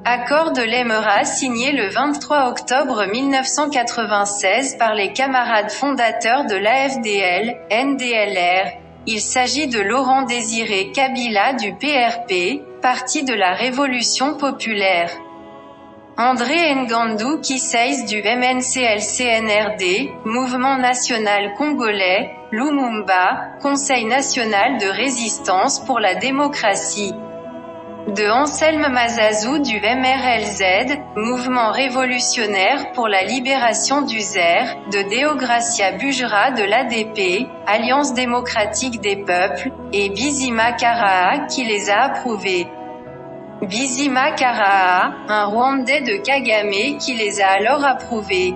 Accord de l'Émirat signé le 23 octobre 1996 par les camarades fondateurs de l'AFDL, NDLR. Il s'agit de Laurent-Désiré Kabila du PRP, Parti de la Révolution populaire. André Ngandou Kiseys du MNCL-CNRD, Mouvement national congolais, Lumumba, Conseil national de résistance pour la démocratie. De Anselme Mazazou du MRLZ, Mouvement révolutionnaire pour la libération du Zaire, de Déogracia Bujra de l'ADP, Alliance démocratique des peuples, et Bizima Karaha qui les a approuvés. Bizima Karaha, un Rwandais de Kagame qui les a alors approuvés.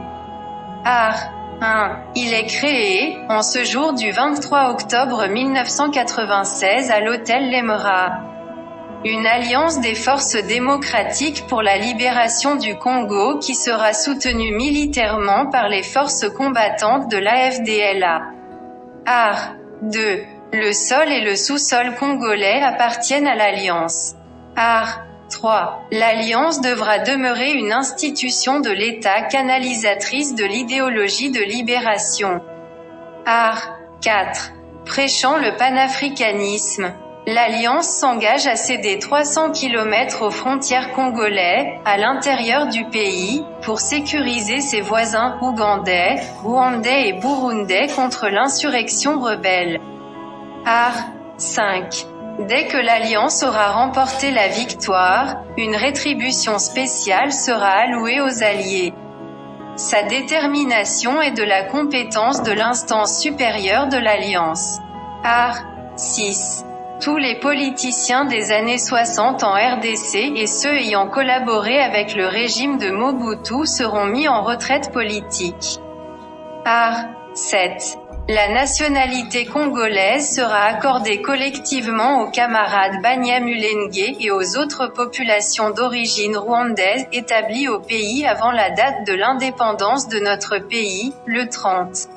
Art. 1. Il est créé, en ce jour du 23 octobre 1996 à l'hôtel L'Émirat. Une alliance des forces démocratiques pour la libération du Congo qui sera soutenue militairement par les forces combattantes de l'AFDLA. Art. 2. Le sol et le sous-sol congolais appartiennent à l'alliance. Art. 3. L'alliance devra demeurer une institution de l'État canalisatrice de l'idéologie de libération. Art. 4. Prêchant le panafricanisme. L'Alliance s'engage à céder 300 km aux frontières congolaises, à l'intérieur du pays, pour sécuriser ses voisins ougandais, rwandais et burundais contre l'insurrection rebelle. Art. 5. Dès que l'Alliance aura remporté la victoire, une rétribution spéciale sera allouée aux Alliés. Sa détermination est de la compétence de l'instance supérieure de l'Alliance. Art. 6. Tous les politiciens des années 60 en RDC et ceux ayant collaboré avec le régime de Mobutu seront mis en retraite politique. Art. 7. La nationalité congolaise sera accordée collectivement aux camarades Banyamulenge et aux autres populations d'origine rwandaise établies au pays avant la date de l'indépendance de notre pays, le 30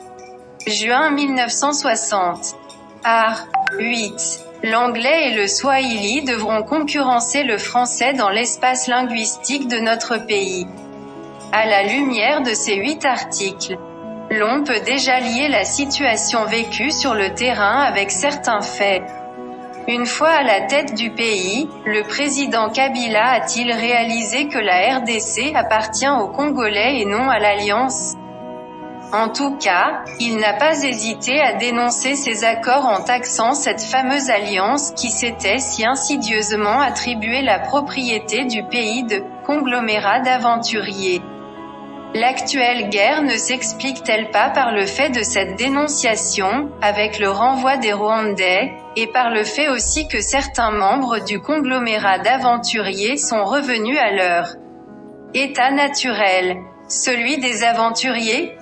juin 1960. Art. 8. L'anglais et le swahili devront concurrencer le français dans l'espace linguistique de notre pays. À la lumière de ces 8 articles, l'on peut déjà lier la situation vécue sur le terrain avec certains faits. Une fois à la tête du pays, le président Kabila a-t-il réalisé que la RDC appartient aux Congolais et non à l'Alliance ? En tout cas, il n'a pas hésité à dénoncer ces accords en taxant cette fameuse alliance qui s'était si insidieusement attribué la propriété du pays de « conglomérat d'aventuriers ». L'actuelle guerre ne s'explique-t-elle pas par le fait de cette dénonciation, avec le renvoi des Rwandais, et par le fait aussi que certains membres du conglomérat d'aventuriers sont revenus à leur état naturel, celui des aventuriers ?